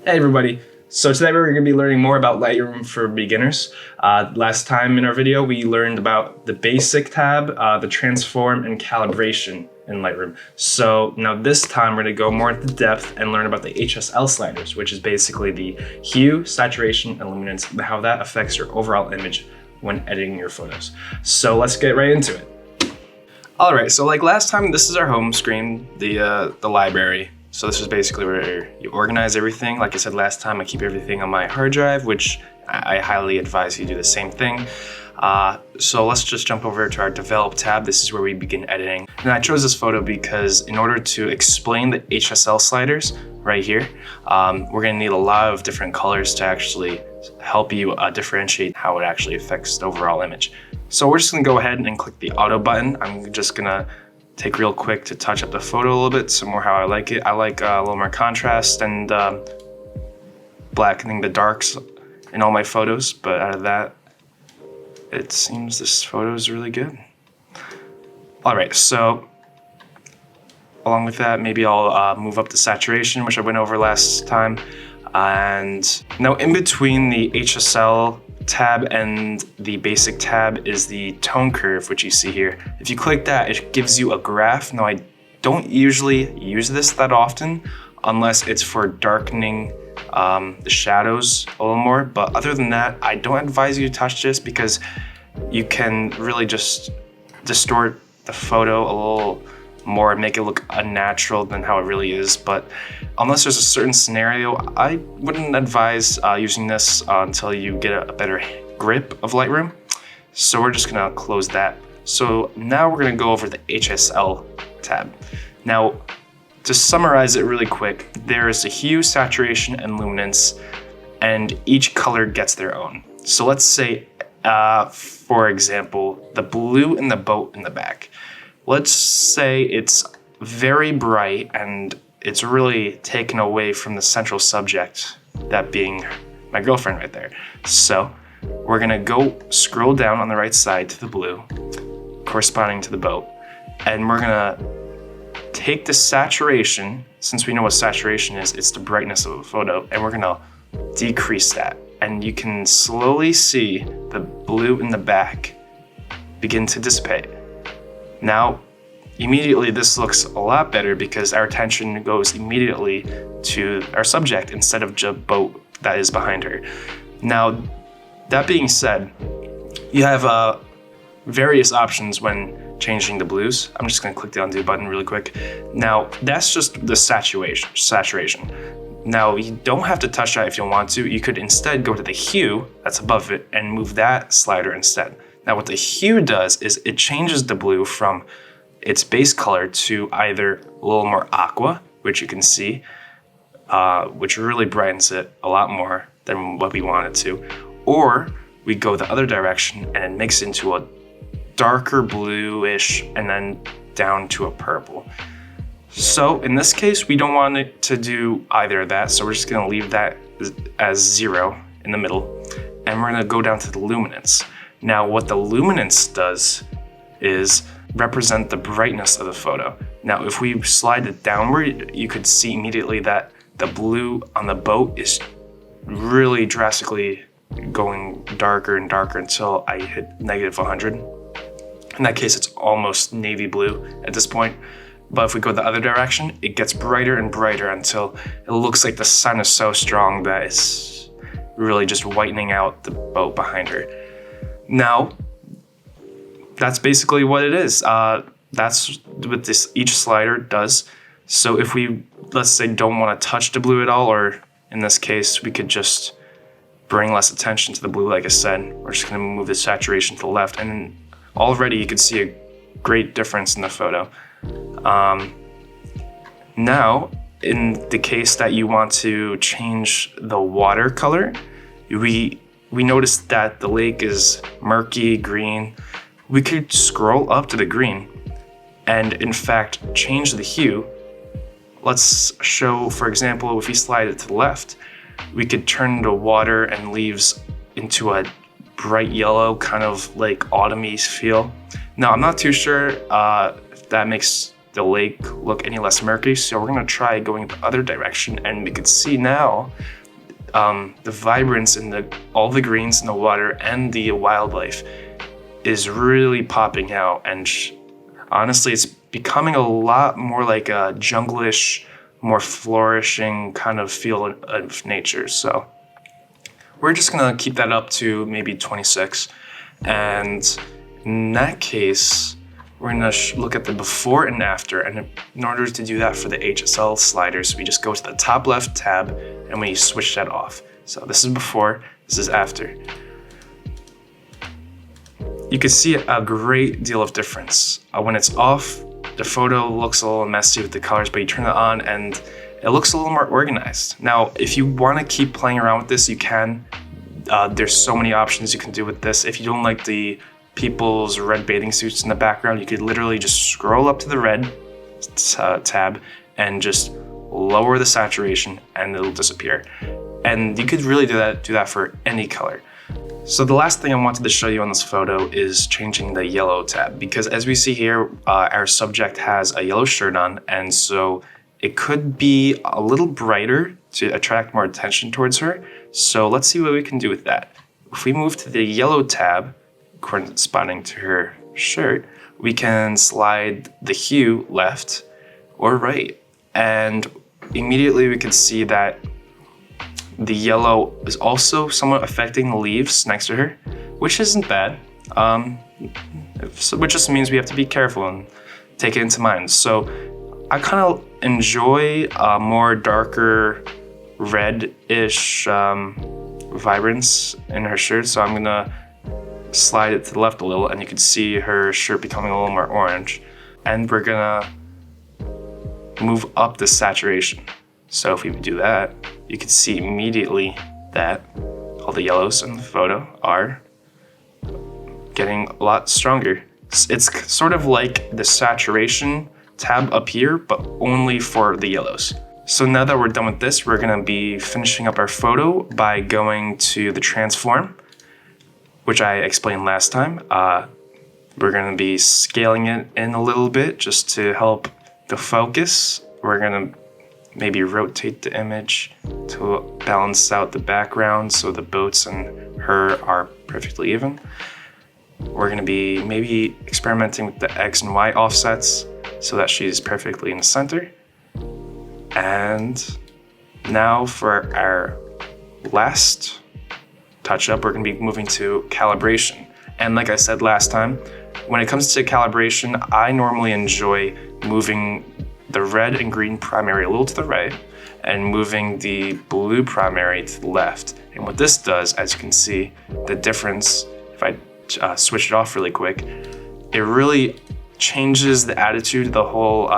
Hey everybody, so today we're going to be learning more about Lightroom for beginners. Last time in our video we learned about the basic tab, the transform and calibration in Lightroom. So now this time we're going to go more into depth and learn about the Hsl sliders, which is basically the hue, saturation, and luminance, and how that affects your overall image when editing your photos. So let's get right into it. Alright, so like last time, this is our home screen, the library. So this is basically where you organize everything. Like I said last time, I keep everything on my hard drive, which I highly advise you do the same thing. So let's just jump over to our Develop tab. This is where we begin editing. And I chose this photo because in order to explain the Hsl sliders right here, we're gonna need a lot of different colors to actually help you differentiate how it actually affects the overall image. So we're just gonna go ahead and click the auto button. I'm just gonna take real quick to touch up the photo a little bit, some more how I like it. I like a little more contrast and blackening the darks in all my photos, but out of that, it seems this photo is really good. All right, so along with that, maybe I'll move up the saturation, which I went over last time. And now in between the Hsl tab and the basic tab is the tone curve, which you see here. If you click that, it gives you a graph. Now I don't usually use this that often unless it's for darkening the shadows a little more, but other than that, I don't advise you to touch this because you can really just distort the photo a little more and make it look unnatural than how it really is. But unless there's a certain scenario, I wouldn't advise using this until you get a better grip of Lightroom. So we're just gonna close that. So now we're gonna go over the Hsl tab. Now, to summarize it really quick, there is a hue, saturation, and luminance, and each color gets their own. So let's say, for example, the blue in the boat in the back. Let's say it's very bright and it's really taken away from the central subject, that being my girlfriend right there. So we're gonna go scroll down on the right side to the blue, corresponding to the boat, and we're gonna take the saturation, since we know what saturation is, it's the brightness of a photo, and we're gonna decrease that. And you can slowly see the blue in the back begin to dissipate. Now, immediately this looks a lot better because our attention goes immediately to our subject instead of the boat that is behind her. Now, that being said, you have various options when changing the blues. I'm just gonna click the undo button really quick. Now, that's just the saturation. Now, you don't have to touch that if you want to. You could instead go to the hue that's above it and move that slider instead. Now what the hue does is it changes the blue from its base color to either a little more aqua, which you can see, which really brightens it a lot more than what we want it to, or we go the other direction and it makes it into a darker bluish and then down to a purple. So in this case, we don't want it to do either of that, so we're just gonna leave that as 0 in the middle, and we're gonna go down to the luminance. Now what the luminance does is represent the brightness of the photo. Now if we slide it downward, you could see immediately that the blue on the boat is really drastically going darker and darker until I hit -100. In that case, it's almost navy blue at this point. But if we go the other direction, it gets brighter and brighter until it looks like the sun is so strong that it's really just whitening out the boat behind her. Now, that's basically what it is. That's what each slider does. So if we, let's say, don't want to touch the blue at all, or in this case, we could just bring less attention to the blue, like I said. We're just gonna move the saturation to the left, and already you can see a great difference in the photo. Now, in the case that you want to change the water color, we noticed that the lake is murky green. We could scroll up to the green and in fact change the hue. Let's show, for example, if we slide it to the left, we could turn the water and leaves into a bright yellow, kind of like autumny feel. Now, I'm not too sure if that makes the lake look any less murky, so we're gonna try going the other direction, and we can see now the vibrance in all the greens in the water and the wildlife is really popping out. And honestly, it's becoming a lot more like a junglish, more flourishing kind of feel of nature. So we're just gonna keep that up to maybe 26. And in that case, we're gonna look at the before and after. And in order to do that for the Hsl sliders, we just go to the top left tab and we switch that off. So this is before, this is after. You can see a great deal of difference. When it's off, the photo looks a little messy with the colors, but you turn it on and it looks a little more organized. Now, if you want to keep playing around with this, you can. There's so many options you can do with this. If you don't like the people's red bathing suits in the background, you could literally just scroll up to the red tab and just lower the saturation and it'll disappear. And you could really do that for any color. So the last thing I wanted to show you on this photo is changing the yellow tab, because as we see here, our subject has a yellow shirt on, and so it could be a little brighter to attract more attention towards her. So let's see what we can do with that. If we move to the yellow tab corresponding to her shirt, we can slide the hue left or right, and immediately we can see that the yellow is also somewhat affecting the leaves next to her, which isn't bad. Which just means we have to be careful and take it into mind. So I kind of enjoy a more darker red-ish vibrance in her shirt. So I'm gonna slide it to the left a little and you can see her shirt becoming a little more orange. And we're gonna move up the saturation. So if we do that, you can see immediately that all the yellows in the photo are getting a lot stronger. It's sort of like the saturation tab up here, but only for the yellows. So now that we're done with this, we're gonna be finishing up our photo by going to the transform, which I explained last time. We're gonna be scaling it in a little bit just to help the focus. We're gonna maybe rotate the image to balance out the background so the boats and her are perfectly even. We're gonna be maybe experimenting with the X and Y offsets so that she's perfectly in the center. And now for our last touch up, we're gonna be moving to calibration. And like I said last time, when it comes to calibration, I normally enjoy moving the red and green primary a little to the right and moving the blue primary to the left. And what this does, as you can see, the difference, if I switch it off really quick, it really changes the attitude of the whole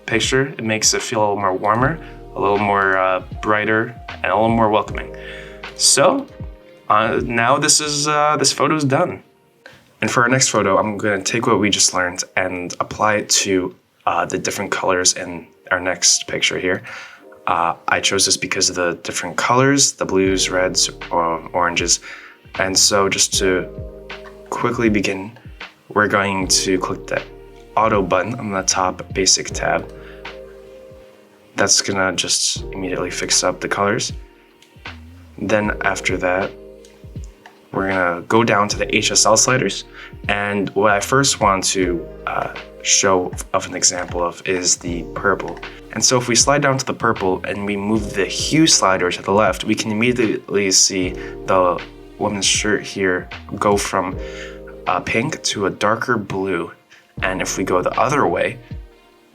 picture. It makes it feel a little more warmer, a little more brighter, and a little more welcoming. So now this photo's done. And for our next photo, I'm gonna take what we just learned and apply it to the different colors in our next picture here. I chose this because of the different colors, the blues, reds, oranges. And so just to quickly begin, we're going to click the auto button on the top basic tab. That's gonna just immediately fix up the colors. Then after that, we're gonna go down to the Hsl sliders. And what I first want to show of an example of is the purple. And so if we slide down to the purple and we move the hue slider to the left, we can immediately see the woman's shirt here go from pink to a darker blue. And if we go the other way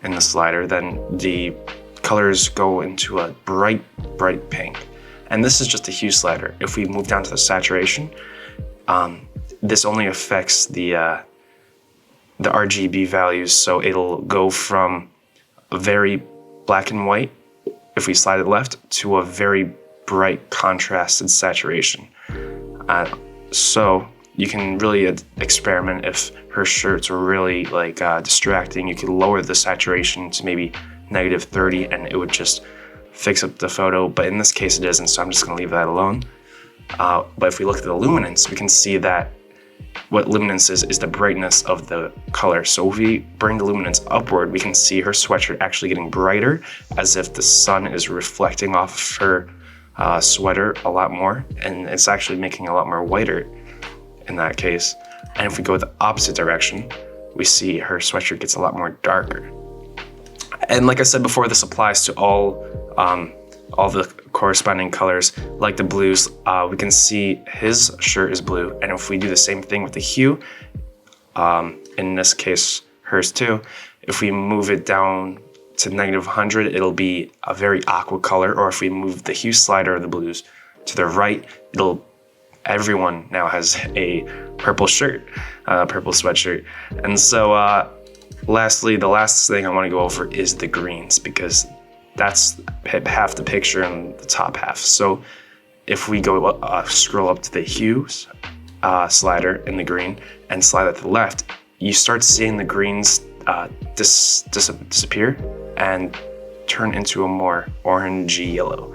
in the slider, then the colors go into a bright pink. And this is just a hue slider. If we move down to the saturation, this only affects the RGB values, so it'll go from a very black and white, if we slide it left, to a very bright contrasted saturation. So you can really experiment. If her shirts were really like distracting, you could lower the saturation to maybe -30 and it would just fix up the photo, but in this case it isn't, so I'm just gonna leave that alone. But if we look at the luminance, we can see that what luminance is the brightness of the color. So if we bring the luminance upward, we can see her sweatshirt actually getting brighter, as if the sun is reflecting off of her sweater a lot more, and it's actually making it a lot more whiter in that case. And if we go the opposite direction, we see her sweatshirt gets a lot more darker. And like I said before, this applies to all the corresponding colors. Like the blues, we can see his shirt is blue, and if we do the same thing with the hue, in this case hers too, if we move it down to -100, it'll be a very aqua color. Or if we move the hue slider of the blues to the right, everyone now has a purple shirt, purple sweatshirt. And so lastly, the last thing I want to go over is the greens, because that's half the picture and the top half. So if we go scroll up to the hues slider in the green and slide it to the left, you start seeing the greens disappear and turn into a more orangey yellow,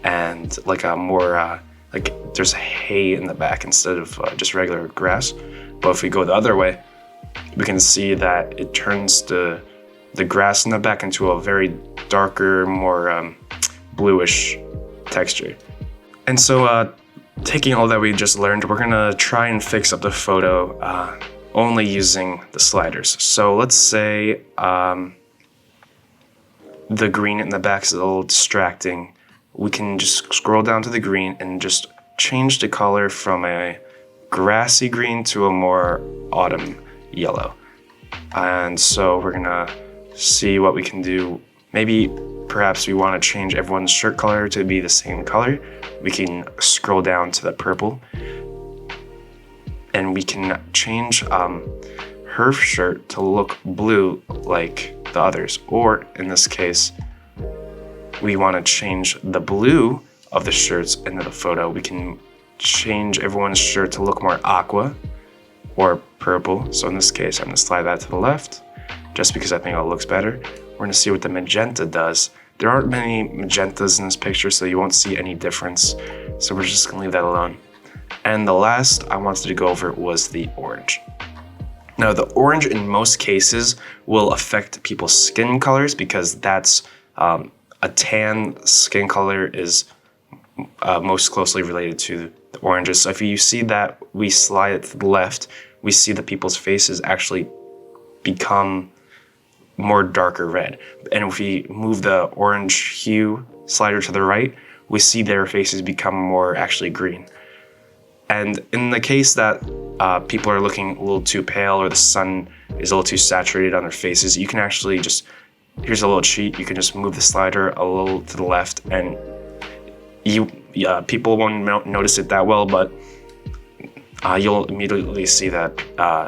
and like a more like there's hay in the back instead of just regular grass. But if we go the other way, we can see that it turns the grass in the back into a very darker, more bluish texture. And so taking all that we just learned, we're gonna try and fix up the photo only using the sliders. So let's say the green in the back is a little distracting. We can just scroll down to the green and just change the color from a grassy green to a more autumn yellow. And so we're gonna see what we can do. Maybe perhaps we want to change everyone's shirt color to be the same color. We can scroll down to the purple, and we can change her shirt to look blue like the others. Or in this case, we want to change the blue of the shirts into the photo. We can change everyone's shirt to look more aqua or purple. So in this case, I'm going to slide that to the left just because I think it looks better. We're going to see what the magenta does. There aren't many magentas in this picture, so you won't see any difference. So we're just going to leave that alone. And the last I wanted to go over was the orange. Now, the orange in most cases will affect people's skin colors, because that's a tan skin color is most closely related to the oranges. So if you see that we slide it to the left, we see that people's faces actually become more darker red. And if we move the orange hue slider to the right, we see their faces become more actually green. And in the case that people are looking a little too pale, or the sun is a little too saturated on their faces, you can actually just, here's a little cheat, you can just move the slider a little to the left, and people won't notice it that well, but you'll immediately see that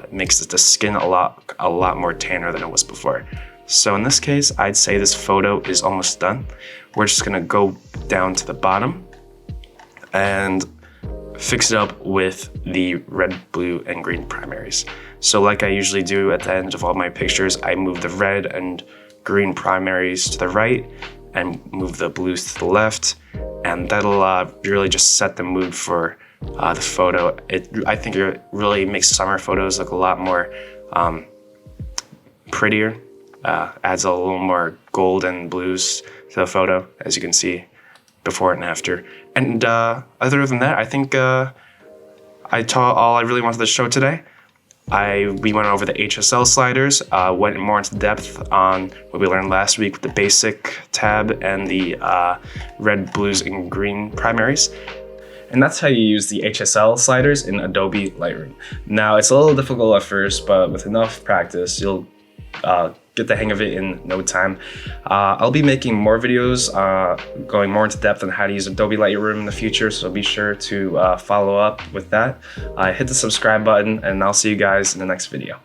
it makes the skin a lot more tanner than it was before. So in this case, I'd say this photo is almost done. We're just gonna go down to the bottom and fix it up with the red, blue, and green primaries. So like I usually do at the end of all my pictures, I move the red and green primaries to the right and move the blues to the left, and that'll really just set the mood for the photo. I think it really makes summer photos look a lot more prettier. Adds a little more gold and blues to the photo, as you can see before and after. And other than that, I think I taught all I really wanted to show today. We went over the Hsl sliders, went more into depth on what we learned last week with the basic tab and the red, blues, and green primaries. And that's how you use the Hsl sliders in Adobe Lightroom. Now, it's a little difficult at first, but with enough practice, you'll get the hang of it in no time. I'll be making more videos going more into depth on how to use Adobe Lightroom in the future, so be sure to follow up with that. Hit the subscribe button, and I'll see you guys in the next video.